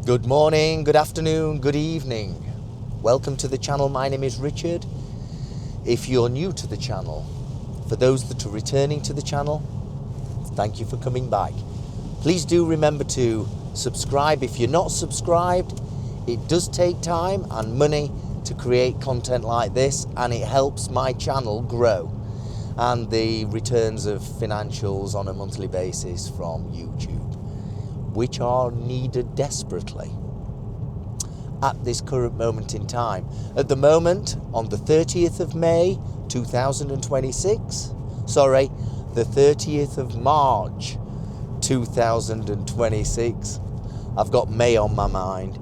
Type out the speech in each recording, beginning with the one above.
Good morning, good afternoon, good evening. Welcome to the channel. My name is Richard. If you're new to the channel, for those that are returning to the channel, thank you for coming back. Please do remember to subscribe. If you're not subscribed, it does take time and money to create content like this, and it helps my channel grow and the returns of financials on a monthly basis from YouTube, which are needed desperately at this current moment in time. At the moment, on the 30th of May 2026, sorry, the 30th of March 2026, I've got May on my mind,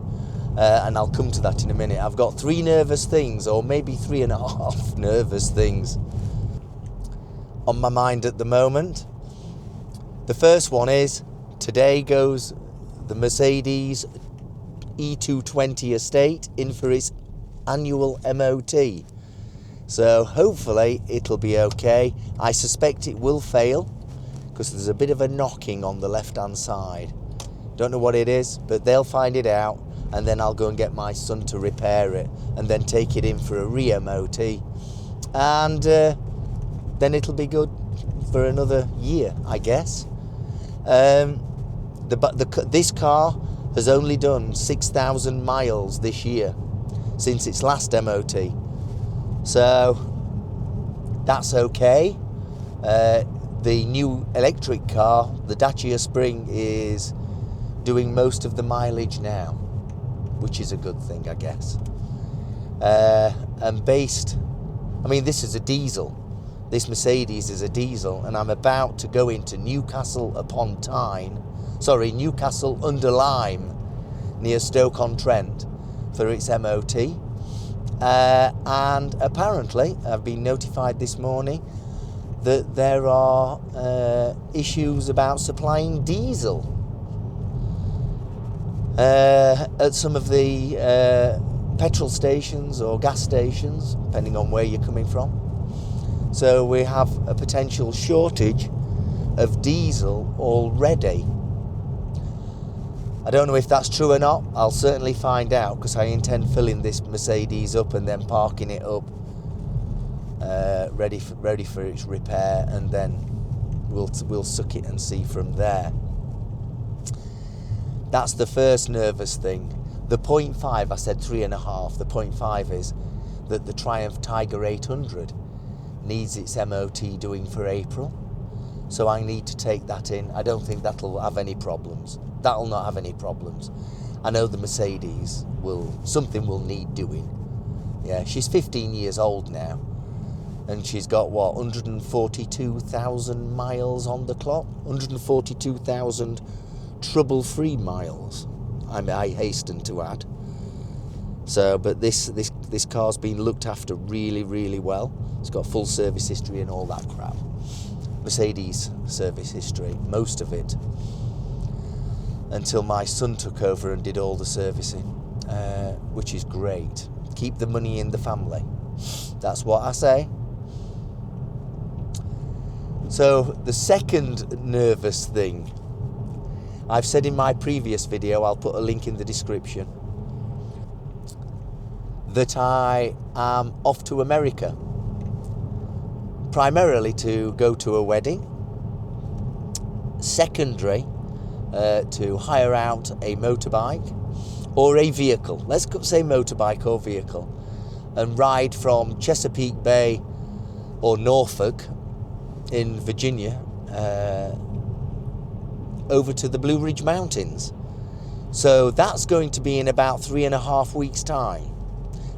and I'll come to that in a minute. I've got 3 nervous things, or maybe 3.5 nervous things on my mind at the moment. The first one is, today goes the Mercedes E220 estate in for its annual MOT. So hopefully it'll be okay. I suspect it will fail because there's a bit of a knocking on the left-hand side. Don't know what it is, but they'll find it out, and then I'll go and get my son to repair it and then take it in for a re-MOT, and then it'll be good for another year, I guess. This car has only done 6,000 miles this year since its last MOT, so that's okay. The new electric car, the Dacia Spring, is doing most of the mileage now, which is a good thing, I guess. And based, I mean, this is a diesel. This Mercedes is a diesel, and I'm about to go into Newcastle under Lyme, near Stoke-on-Trent, for its MOT. And apparently, I've been notified this morning that there are issues about supplying diesel at some of the petrol stations or gas stations, depending on where you're coming from. So we have a potential shortage of diesel already. I don't know if that's true or not. I'll certainly find out, because I intend filling this Mercedes up and then parking it up ready for its repair, and then we'll suck it and see from there. That's the first nervous thing. The 0.5, I said 3.5. The 0.5 is that the Triumph Tiger 800 needs its MOT doing for April, so I need to take that in. I don't think that'll have any problems. That'll not have any problems. I know the Mercedes something will need doing. Yeah, she's 15 years old now, and she's got 142,000 miles on the clock. 142,000 trouble-free miles, I hasten to add. So, but this car's been looked after really, really well. It's got full service history and all that crap. Mercedes service history, most of it, until my son took over and did all the servicing, which is great. Keep the money in the family. That's what I say. So the second nervous thing, I've said in my previous video, I'll put a link in the description, that I am off to America, primarily to go to a wedding, secondary to hire out a motorbike or a vehicle, let's say motorbike or vehicle, and ride from Chesapeake Bay or Norfolk in Virginia over to the Blue Ridge Mountains. So that's going to be in about 3.5 weeks' time.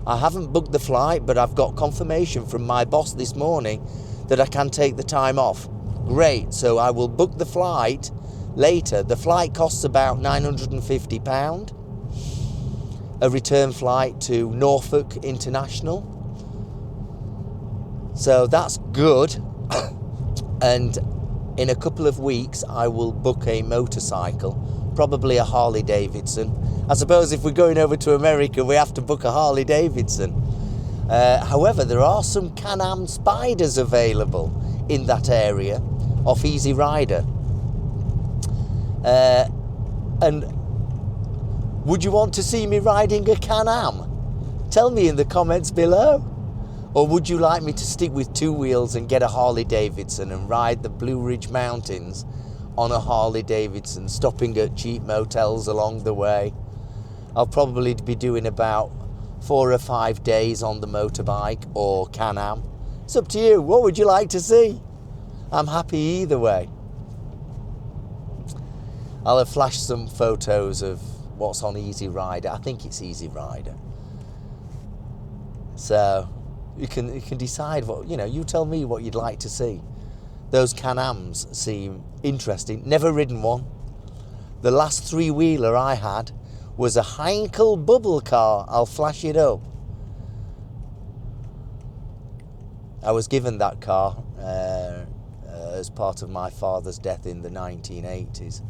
I haven't booked the flight, but I've got confirmation from my boss this morning that I can take the time off. Great, so I will book the flight later. The flight costs about £950, a return flight to Norfolk International. So that's good. And in a couple of weeks, I will book a motorcycle, probably a Harley Davidson. I suppose if we're going over to America, we have to book a Harley Davidson. However, there are some Can-Am Spyders available in that area off Easy Rider. And Would you want to see me riding a Can-Am? Tell me in the comments below. Or would you like me to stick with 2 wheels and get a Harley Davidson and ride the Blue Ridge Mountains on a Harley Davidson, stopping at cheap motels along the way? I'll probably be doing about 4 or 5 days on the motorbike or Can-Am. It's up to you. What would you like to see? I'm happy either way. I'll have flashed some photos of what's on Easy Rider. I think it's Easy Rider. So you can decide what, you tell me what you'd like to see. Those Can-Ams seem interesting. Never ridden one. The last 3-wheeler I had was a Heinkel bubble car. I'll flash it up. I was given that car as part of my father's death in the 1980s.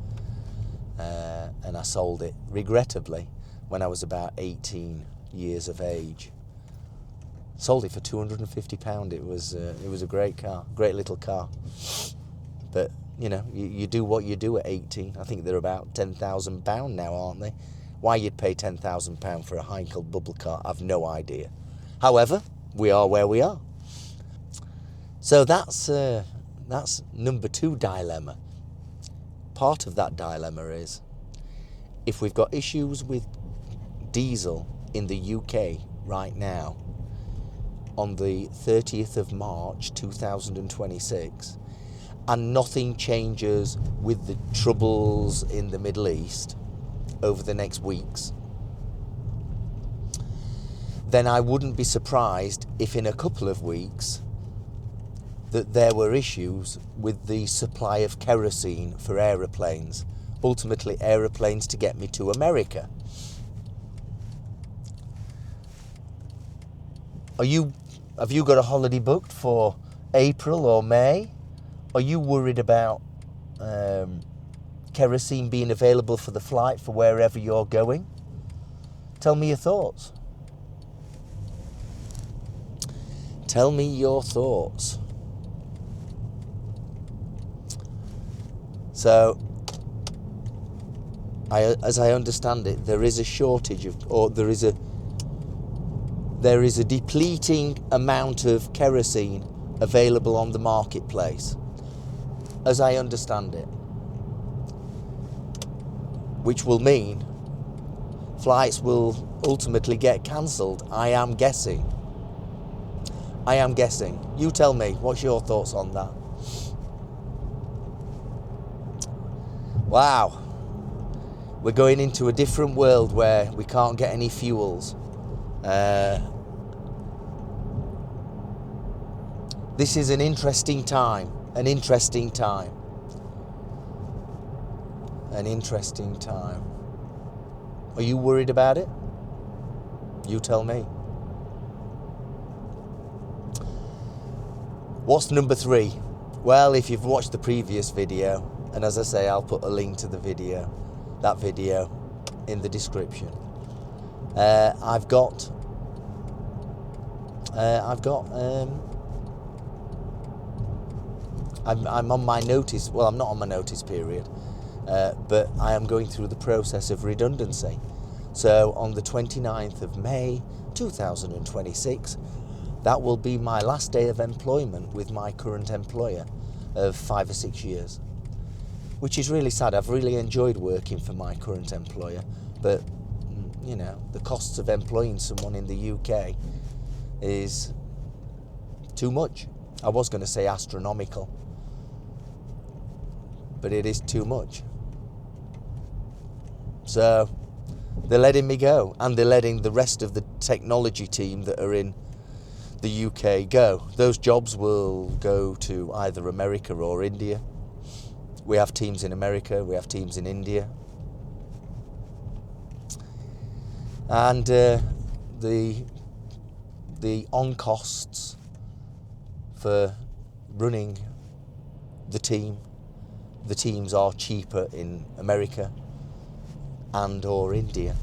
And I sold it, regrettably, when I was about 18 years of age. Sold it for £250. It was a great car, great little car. But, you do what you do at 18. I think they're about £10,000 now, aren't they? Why you'd pay £10,000 for a Heinkel bubble car, I've no idea. However, we are where we are. So that's number 2 dilemma. Part of that dilemma is, if we've got issues with diesel in the UK right now, on the 30th of March 2026, and nothing changes with the troubles in the Middle East over the next weeks, then I wouldn't be surprised if in a couple of weeks that there were issues with the supply of kerosene for aeroplanes, ultimately aeroplanes to get me to America. Have you got a holiday booked for April or May? Are you worried about kerosene being available for the flight for wherever you're going? Tell me your thoughts. Tell me your thoughts. So, as I understand it, there is a shortage of, or there is a depleting amount of kerosene available on the marketplace, as I understand it, which will mean flights will ultimately get cancelled. I am guessing. You tell me, what's your thoughts on that? Wow. We're going into a different world where we can't get any fuels. This is an interesting time. Are you worried about it? You tell me. What's number 3? Well, if you've watched the previous video, and as I say, I'll put a link to that video in the description. I'm on my notice. Well, I'm not on my notice period, but I am going through the process of redundancy. So on the 29th of May 2026, that will be my last day of employment with my current employer of 5 or 6 years, which is really sad. I've really enjoyed working for my current employer, but the costs of employing someone in the UK is too much. I was going to say astronomical, but it is too much. So they're letting me go, and they're letting the rest of the technology team that are in the UK go. Those jobs will go to either America or India. We have teams in America, we have teams in India. And the on costs for running the teams are cheaper in America and or India.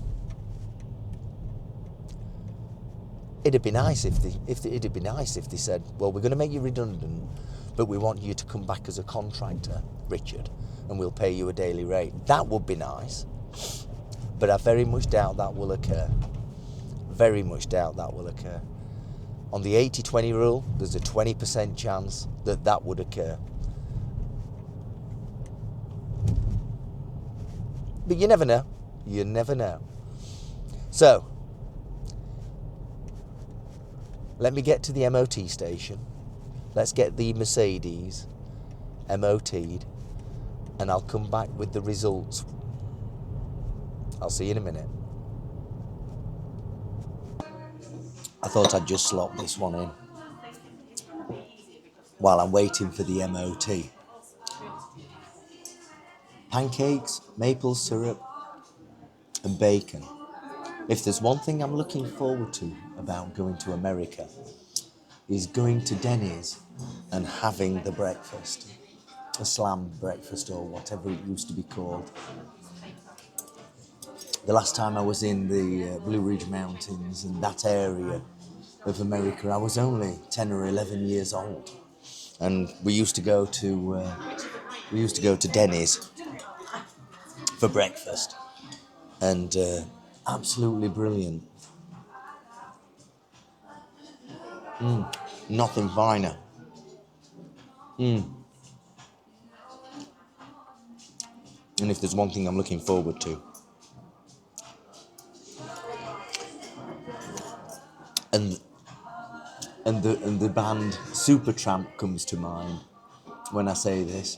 It'd be nice if they said, well, we're going to make you redundant, but we want you to come back as a contractor, Richard, and we'll pay you a daily rate. That would be nice. But I very much doubt that will occur. Very much doubt that will occur. On the 80-20 rule, there's a 20% chance that that would occur. But you never know. You never know. So, let me get to the MOT station. Let's get the Mercedes MOT'd, and I'll come back with the results. I'll see you in a minute. I thought I'd just slot this one in while I'm waiting for the MOT. Pancakes, maple syrup, and bacon. If there's one thing I'm looking forward to about going to America, is going to Denny's and having the breakfast. A slam breakfast or whatever it used to be called. The last time I was in the Blue Ridge Mountains and that area of America, I was only 10 or 11 years old, and we used to go to Denny's for breakfast, and absolutely brilliant. Nothing finer. And if there's one thing I'm looking forward to, and the band Supertramp comes to mind when I say this.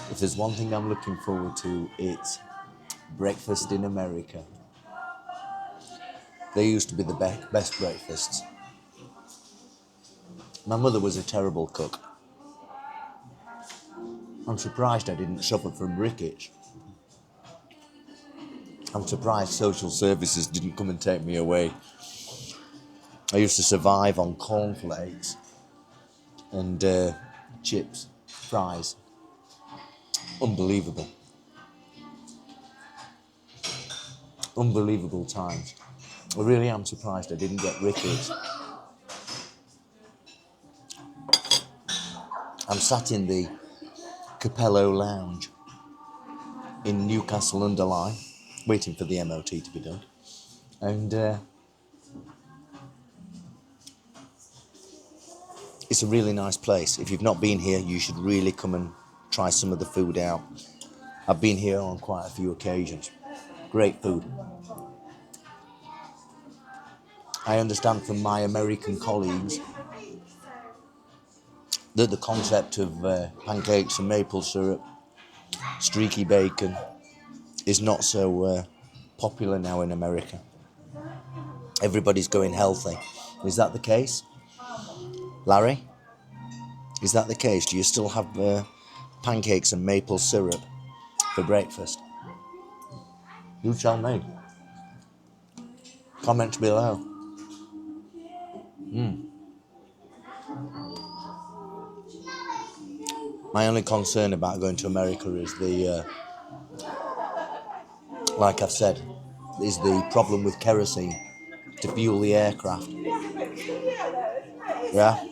If there's one thing I'm looking forward to, it's breakfast in America. They used to be the best breakfasts. My mother was a terrible cook. I'm surprised I didn't suffer from rickets. I'm surprised social services didn't come and take me away. I used to survive on cornflakes and chips, fries. Unbelievable. Unbelievable times. I really am surprised I didn't get rickets. I'm sat in the Capello Lounge in Newcastle-under-Lyme, waiting for the MOT to be done. And it's a really nice place. If you've not been here, you should really come and try some of the food out. I've been here on quite a few occasions. Great food. I understand from my American colleagues that the concept of pancakes and maple syrup, streaky bacon, is not so popular now in America. Everybody's going healthy. Is that the case? Larry? Is that the case? Do you still have pancakes and maple syrup for breakfast? You tell me. Comments below. My only concern about going to America is like I've said, is the problem with kerosene to fuel the aircraft. Yeah?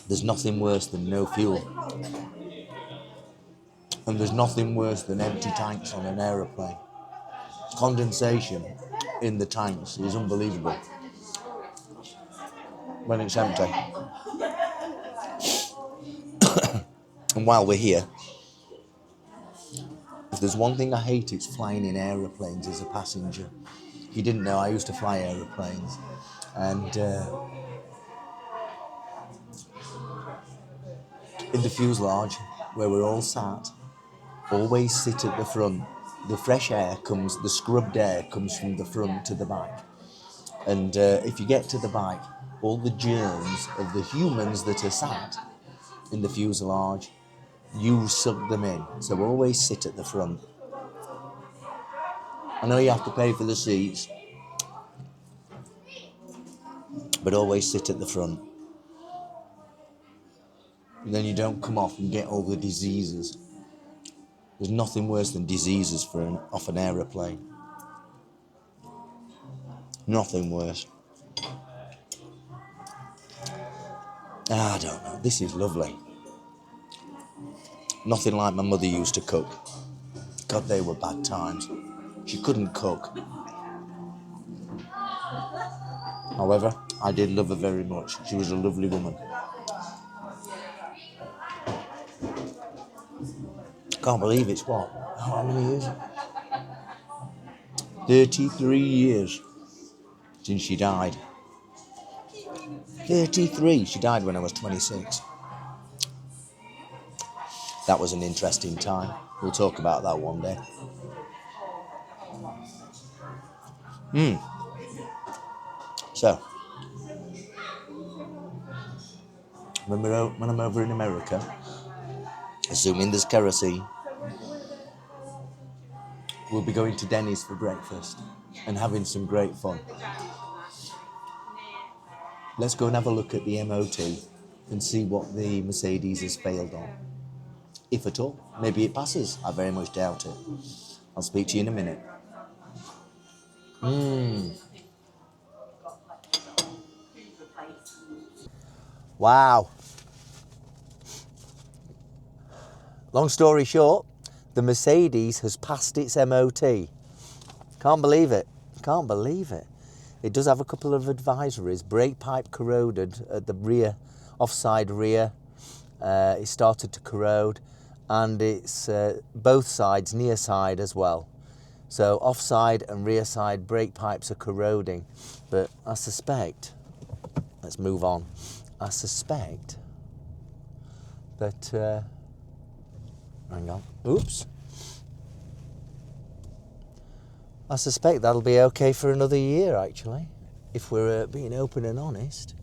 There's nothing worse than no fuel. And there's nothing worse than empty tanks on an aeroplane. Condensation in the tanks is unbelievable when it's empty. And while we're here, if there's one thing I hate, it's flying in aeroplanes as a passenger. If you didn't know, I used to fly aeroplanes, and in the fuselage where we're all sat, always sit at the front. The fresh air comes, the scrubbed air comes from the front to the back. And if you get to the back, all the germs of the humans that are sat in the fuselage, you suck them in. So always sit at the front. I know you have to pay for the seats, but always sit at the front. And then you don't come off and get all the diseases. There's nothing worse than diseases off an aeroplane. Nothing worse. I don't know. This is lovely. Nothing like my mother used to cook. God, they were bad times. She couldn't cook. However, I did love her very much. She was a lovely woman. Can't believe it's what? How many years? 33 years since she died. 33. She died when I was 26. That was an interesting time. We'll talk about that one day. So, when I'm over in America, assuming there's kerosene, we'll be going to Denny's for breakfast and having some great fun. Let's go and have a look at the MOT and see what the Mercedes has failed on. If at all. Maybe it passes. I very much doubt it. I'll speak to you in a minute. Wow. Long story short, the Mercedes has passed its MOT. Can't believe it. Can't believe it. It does have a couple of advisories. Brake pipe corroded at the rear, offside rear. It started to corrode, and it's both sides, near side as well. So offside and rear side brake pipes are corroding. But I suspect, let's move on. I suspect that, hang on, oops. I suspect that'll be okay for another year, actually, if we're being open and honest.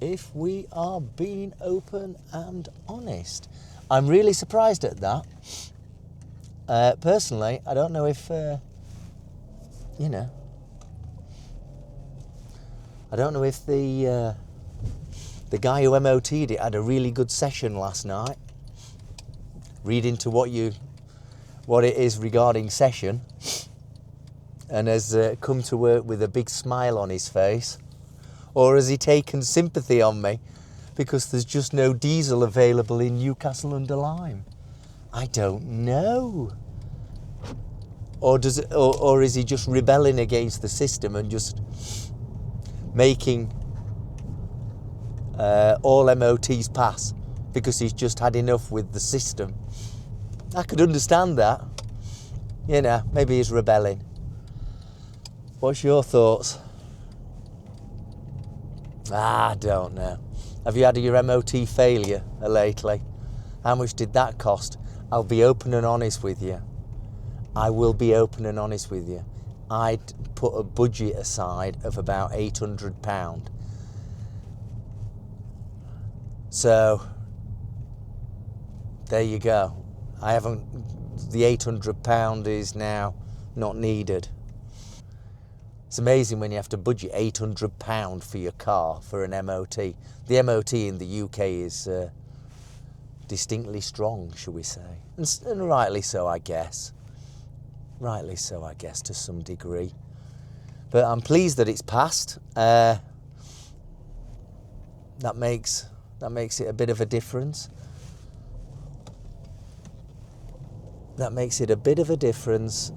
If we are being open and honest. I'm really surprised at that. Personally, I don't know if, you know, I don't know if the guy who MOT'd it had a really good session last night. Read into what it is regarding session, and has come to work with a big smile on his face, or has he taken sympathy on me because there's just no diesel available in Newcastle under Lyme? I don't know. Or is he just rebelling against the system and just making all MOTs pass because he's just had enough with the system? I could understand that. You know, maybe he's rebelling. What's your thoughts? I don't know. Have you had your MOT failure lately? How much did that cost? I'll be open and honest with you. I will be open and honest with you. I'd put a budget aside of about £800. So, there you go. The £800 is now not needed. It's amazing when you have to budget £800 for your car for an MOT. The MOT in the UK is distinctly strong, shall we say. And rightly so, I guess. Rightly so, I guess, to some degree. But I'm pleased that it's passed. That makes it a bit of a difference. That makes it a bit of a difference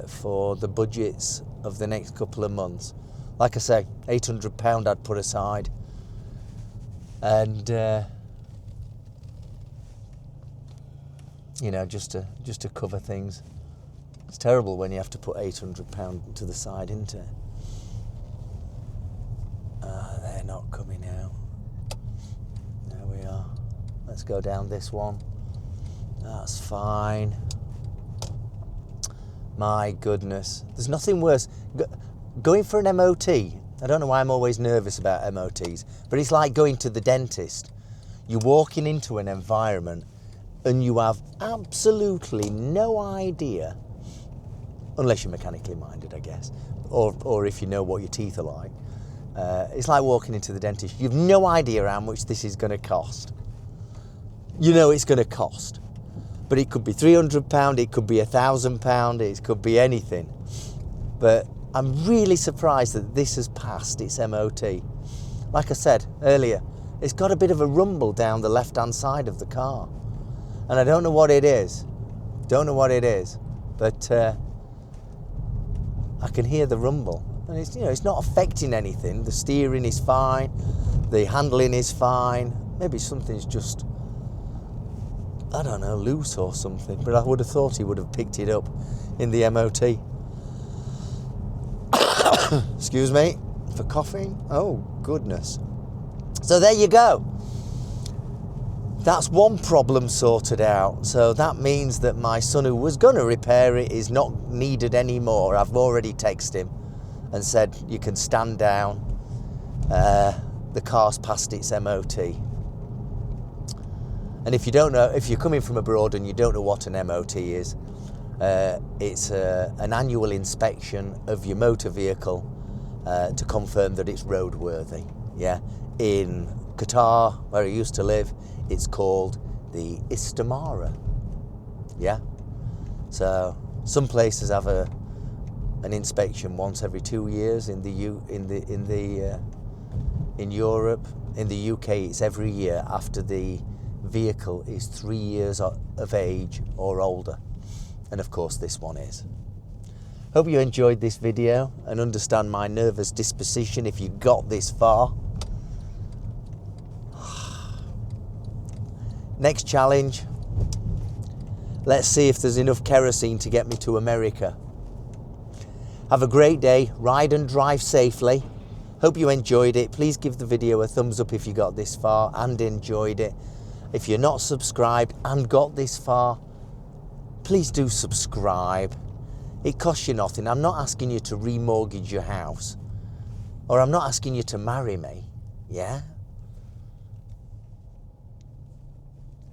for the budgets of the next couple of months. Like I say, £800 I'd put aside, and you know, just to cover things. It's terrible when you have to put £800 to the side, isn't it? They're not coming out. There we are. Let's go down this one. That's fine. My goodness. There's nothing worse. Going for an MOT, I don't know why I'm always nervous about MOTs, but it's like going to the dentist. You're walking into an environment and you have absolutely no idea, unless you're mechanically minded, I guess, or if you know what your teeth are like. It's like walking into the dentist. You've no idea how much this is going to cost. You know it's going to cost. But it could be £300, it could be £1,000, it could be anything. But I'm really surprised that this has passed its MOT. Like I said earlier, it's got a bit of a rumble down the left-hand side of the car. And I don't know what it is. Don't know what it is. but I can hear the rumble, and it's, you know, it's not affecting anything. The steering is fine, the handling is fine. Maybe something's just, I don't know, loose or something, but I would have thought he would have picked it up in the MOT. Excuse me for coughing. Oh goodness. So there you go. That's one problem sorted out. So that means that my son, who was going to repair it, is not needed anymore. I've already texted him and said, you can stand down. The car's passed its MOT. And if you don't know, if you're coming from abroad and you don't know what an MOT is, it's an annual inspection of your motor vehicle to confirm that it's roadworthy. Yeah, in Qatar, where I used to live, it's called the Istamara. Yeah, so some places have an inspection once every 2 years. In Europe, in the UK, it's every year after the vehicle is 3 years of age or older, and of course this one is. Hope you enjoyed this video and understand my nervous disposition if you got this far. Next challenge, let's see if there's enough kerosene to get me to America. Have a great day, ride and drive safely. Hope you enjoyed it. Please give the video a thumbs up if you got this far and enjoyed it. If you're not subscribed and got this far, please do subscribe. It costs you nothing. I'm not asking you to remortgage your house, or I'm not asking you to marry me, yeah?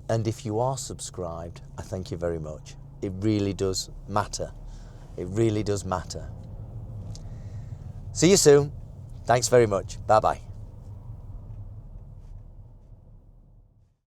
And if you are subscribed, I thank you very much. It really does matter. It really does matter. See you soon. Thanks very much. Bye-bye.